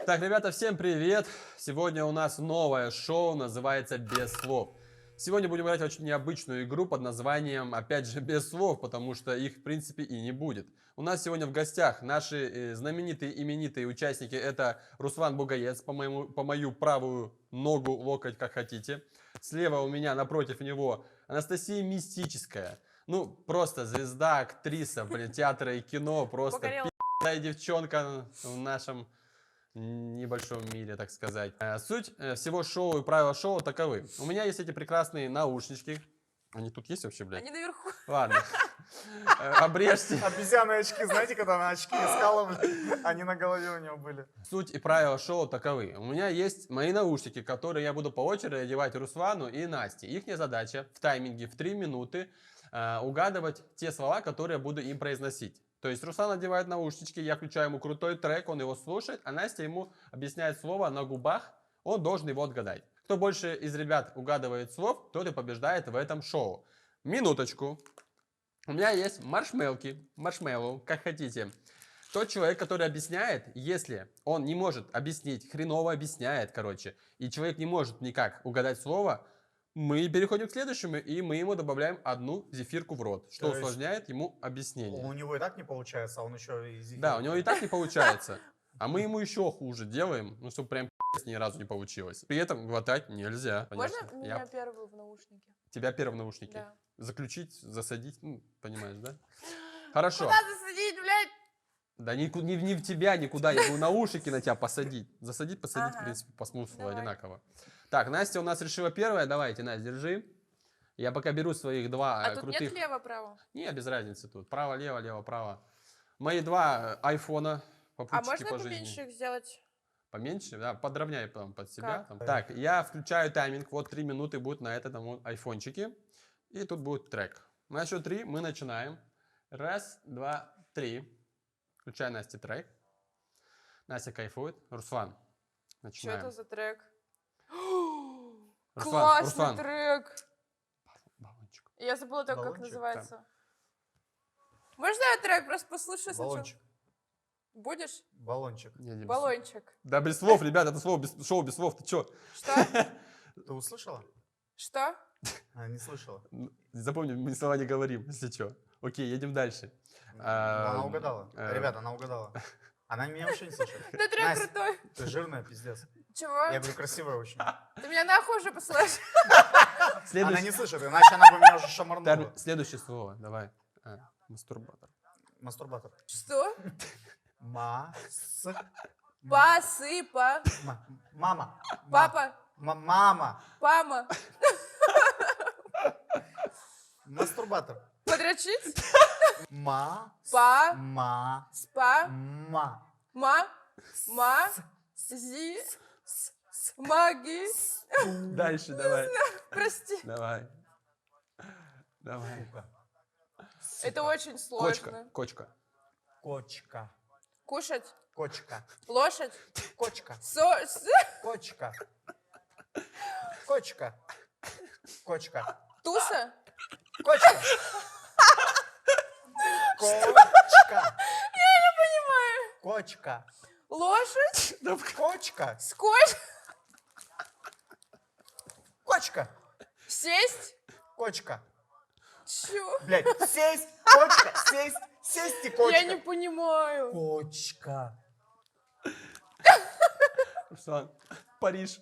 Так, ребята, всем привет! Сегодня у нас новое шоу, называется «Без слов». Сегодня будем играть очень необычную игру под названием, опять же, «Без слов», потому что их, в принципе, и не будет. У нас сегодня в гостях наши знаменитые, именитые участники. Это Руслан Бугаец, по мою правую ногу, локоть, как хотите. Слева у меня, напротив него, Анастасия Мистическая. Ну, просто звезда, актриса, блин, театра и кино, просто пи***ная девчонка в нашем небольшом мире, так сказать. Суть всего шоу и правила шоу таковы. У меня есть эти прекрасные наушнички. Они тут есть вообще, блядь? Они наверху. Ладно. Обрежьте. Обезьяны очки, знаете, когда она очки искала, они на голове у него были. Суть и правила шоу таковы. У меня есть мои наушники, которые я буду по очереди одевать Руслану и Насте. Их задача в тайминге в 3 минуты угадывать те слова, которые я буду им произносить. То есть Руслан одевает наушнички, я включаю ему крутой трек, он его слушает, а Настя ему объясняет слово на губах, он должен его отгадать. Кто больше из ребят угадывает слов, тот и побеждает в этом шоу. Минуточку. У меня есть маршмеллоу, как хотите. Тот человек, который объясняет, если он не может объяснить, хреново объясняет, короче, и человек не может никак угадать слово, мы переходим к следующему, и мы ему добавляем одну зефирку в рот, что усложняет ему объяснение. У него и так не получается, а он еще и зефир. Да, у него и так не получается, а мы ему еще хуже делаем, ну, чтобы прям ни разу не получилось. При этом глотать нельзя. Можно понятно? меня первую в наушнике? Тебя первым в наушнике? Да. Заключить, засадить, ну, понимаешь, да? Хорошо. Куда засадить, блядь? Да не в тебя никуда, я буду наушники на тебя посадить. Засадить, посадить, Ага. в принципе, по смыслу Давай. одинаково. Так, Настя у нас решила первая. Давайте, Настя, держи. Я пока беру своих два А тут крутых... нет лево-право? Не, без разницы тут. Право-лево, лево-право. Мои два айфона, А попутчики можно по поменьше жизни. их сделать? Поменьше, да, подровняй потом под себя. Как? Там. Так, я включаю тайминг. Вот 3 минуты будет на этом айфончике. И тут будет трек. На счет 3 мы начинаем. Раз, два, три. Включай Насте трек. Настя кайфует. Руслан, Что начинаем. это за трек? Руслан, Классный Руслан. трек! Баллончик. Я забыла только, как Баллончик, называется. Можно я трек просто послушаю сначала? Баллончик. Будешь? Баллончик. Не, не, Баллончик. Да без слов, ребята, это слово, шоу без слов. Ты чё? Что? Ты услышала? Что? А, не слышала. Запомни, мы слова не говорим, если что. Окей, едем дальше. Она угадала. Ребята, она угадала. Она меня вообще не слышит. Да трек Настя, крутой. ты жирная, пиздец. Чего? Я говорю, красивая очень. Ты меня нахуй уже посылаешь? Она не слышит, иначе она бы меня уже шамарнула. Следующее слово, давай. Мастурбатор. Мастурбатор. Что? Мас... Посыпа. Мама. Папа. Мама. Пама. Мастурбатор. Подрочить? Ма. Па. Ма. Спа. Ма. Ма. Ма. Зи. Маги. Дальше, давай. Прости. Давай. Давай. Это очень сложно. Кочка. Кочка. Кушать. Кочка. Лошадь. Кочка. Кочка. Кочка. Кочка. Туса. Кочка. Кочка. Я не понимаю. Кочка. Лошадь. Кочка. Скотч. Кочка. Сесть. Кочка. Чё? Блять, сесть, кочка, сесть и кочка. Я не понимаю. Кочка. Руслан. Париж.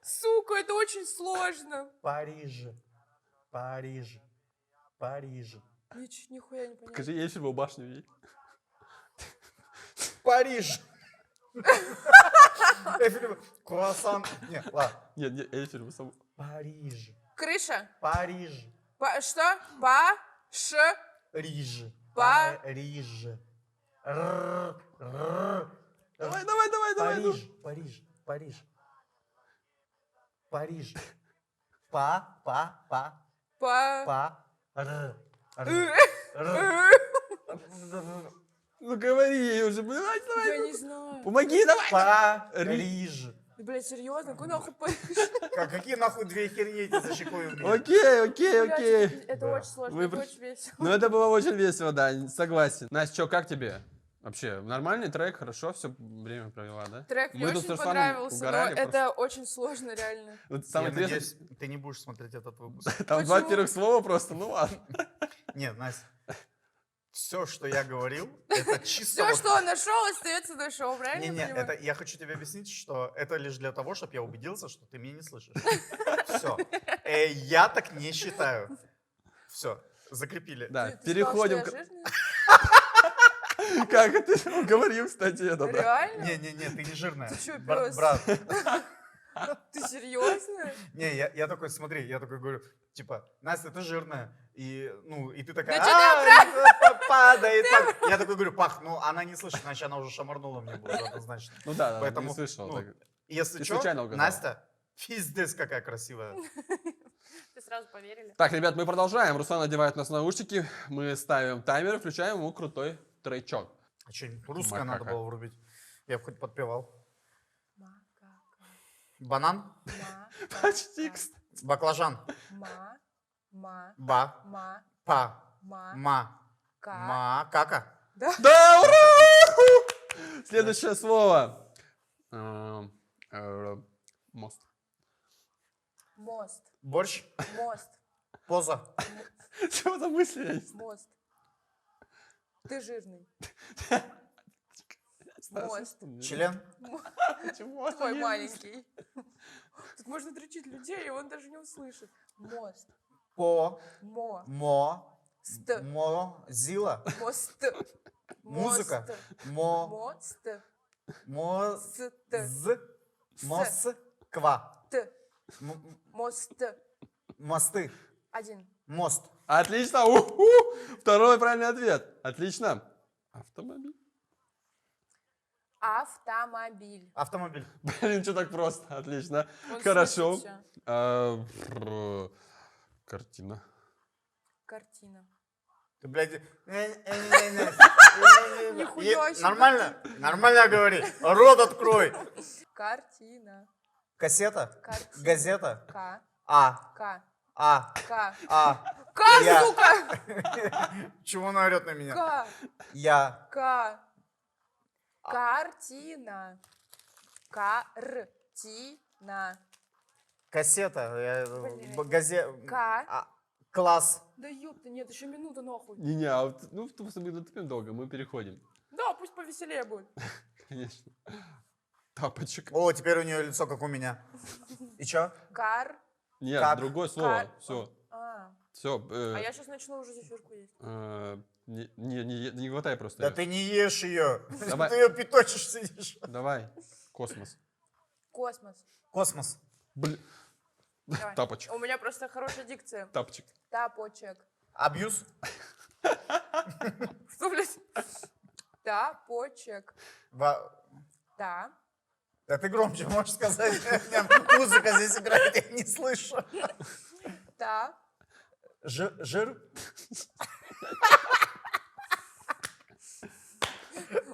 Сука, это очень сложно. Париж. Париж. Париж. Нихуя не понимаю. Покажи Эйфелеву башню ей. Париж. Круассан. Нет, ладно. Нет, Эйфелеву саму. Париж. Крыша. Париж. Что? Па-ш. Риж. Па- Париж. Давай. Париж. Париж. Париж. Париж. Па. Па. Ну говори ей уже, блядь, Я давай. не знаю. Помоги, давай. Париж. Блять, серьезно? Какой нахуй Париж? Какие нахуй две херни эти за щекой у меня? Окей. Блядь, это Да. очень сложно, Мы это приш- очень весело. Ну это было очень весело, да, согласен. Настя, что, как тебе? Вообще, нормальный трек, хорошо, все время провела, да? Трек мне Мы тут очень с Русланом понравился, но угорали это очень сложно, реально. Вот самое Я интересное, надеюсь, ты не будешь смотреть этот выпуск. там два Почему? первых слова просто, ну ладно. Нет, Настя, все, что я говорил, это чисто... Все, вот- что он нашел, остается нашел, правильно? Не-не, я понимаю? это я хочу тебе объяснить, что это лишь для того, чтобы я убедился, что ты меня не слышишь. Все. Я так не считаю. Все, закрепили. Да, Ты сказал, переходим. что я жирная? Как ты говорил, кстати, это, да. Реально? Не-не-не, ты не жирная. Ты чё, Брат, пёс? брат. Ты серьезно? Не, я такой, смотри, я такой говорю, типа, Настя, ты жирная. И, ну, и ты такая, Да чё ты падает. Я такой говорю, пах, ну, она не слышит, значит, она уже шамарнула мне будет однозначно. Ну да, Поэтому, не слышал. ну, так. Если Ты что, случайно угадал. Настя, пиздец, какая красивая. Ты сразу поверили? Так, ребят, мы продолжаем. Руслан одевает нас наушники, мы ставим таймер, включаем ему крутой тречок. А что, русское надо Макака. было врубить? Я бы хоть подпевал. Макака, Банан, Почти, кстати. баклажан, ма, ба, ма, па, ма, ма, ка. макака. Да, ура! Следующее слово. Мост. Мост, Борщ, мост, поза, Чего за мысли? Я не знаю. мост. Ты жирный. Мост. Мост. член, Чего? Твой Я- маленький. Тут можно тричить людей, и он даже не услышит. Мост. по, Мо. мо, Ст. мозила, Мост. музыка, Мост. моз, Ст. Москва, Т. М- Мост. мосты, Один. мост, Отлично. У-ху! Второй правильный ответ. Отлично. Автомобиль. Автомобиль. автомобиль, Блин, что так просто? Отлично. Он Хорошо. слышит всё. Картина. Картина. ты, блядь, Нихуя себе. нормально, нормально говори, рот открой, Картина. кассета, Картина. газета, К. а, К. а, К. а, К, Я. сука! чего она орет на меня? К. Я, К. Картина. Картина. кассета, Блин. газета, К. класс, Да ёпта, нет, еще минута нахуй. Не-не, а вот, ну, просто мы тупим долго, мы переходим. Да, пусть повеселее будет. Конечно. Тапочек. о, теперь у нее лицо, как у меня, и чё? Кар. Нет, Как? другое слово. Кар. Все. А. Все. А я сейчас начну уже зефирку есть. Не хватай просто. Да её. ты не ешь ее, Давай. ты ее пяточишь, сидишь. Давай. Космос. Космос. Космос, Блин. Давай. Тапочек. У меня просто хорошая дикция. Тапочек. Тапочек. абьюз, Что, блядь? Тапочек. Да. да ты громче можешь сказать, у меня музыка здесь играет, я не слышу. Та. Жир,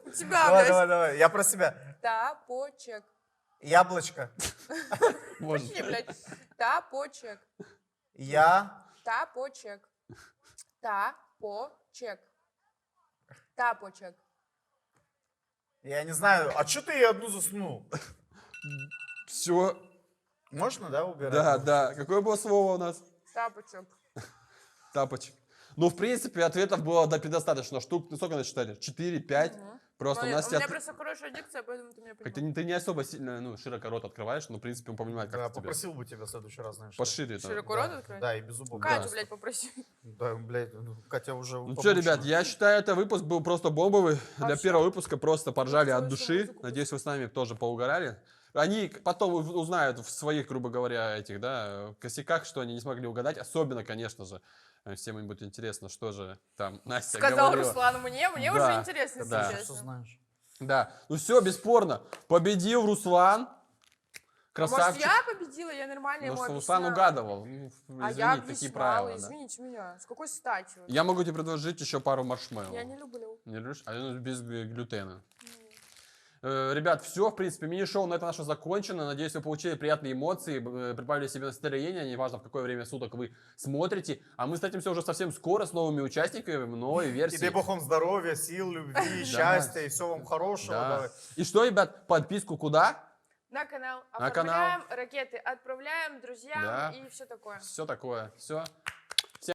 У тебя, давай, блядь. давай, я про себя. Тапочек. Яблочко, Можно. Подожди, блядь. Тапочек. я, Тапочек. Тапочек. Тапочек. я не знаю, а что ты ей одну заснул? Все. Можно, да, убирать? Да, да. Какое было слово у нас? Тапочек. Тапочек. Ну, в принципе, ответов было предостаточно. Штук, ну, сколько насчитали? 4, 5. Просто у нас У меня сейчас... просто хорошая дикция, поэтому ты меня Как понимаешь. ты не особо сильно, ну, широко рот открываешь, но, в принципе, он понимает, как Да, тебе. попросил бы тебя в следующий раз, знаешь. Пошире. там. Широко рот открывать? Да, и без зубов. Катю, Да. блядь, попроси. Да, блядь, ну, Катя уже Ну что, ребят, я считаю, это выпуск был просто бомбовый. А Для всё? первого выпуска просто поржали Ну, от всё, души. музыку Надеюсь, вы с нами тоже поугорали. Они потом узнают в своих, грубо говоря, этих, да, косяках, что они не смогли угадать. Особенно, конечно же, всем им будет интересно, что же там Настя Сказал говорила. Руслан мне Да, уже интересно, да. если Что честно. знаешь? Да, ну все, бесспорно. Победил Руслан. А может, Красавчик. я победила, я нормально Ну ему что Руслан объясняла. угадывал. Ну, А извини, я такие объясняла, правила. Да. извините меня. С какой стати? вообще? Я могу тебе предложить еще пару маршмеллоу. Я не люблю. Не любишь? А ну, без глютена. Ребят, все, в принципе, мини-шоу на это наше закончено. Надеюсь, вы получили приятные эмоции, прибавили себе настроение, неважно, в какое время суток вы смотрите. А мы встретимся уже совсем скоро с новыми участниками в новой И версии. дай бог вам здоровья, сил, любви, счастья и всего вам хорошего. Да. Давай. И что, ребят, подписку куда? На канал На канал. оформляем, ракеты отправляем друзьям Да. и все такое. Все такое. Все.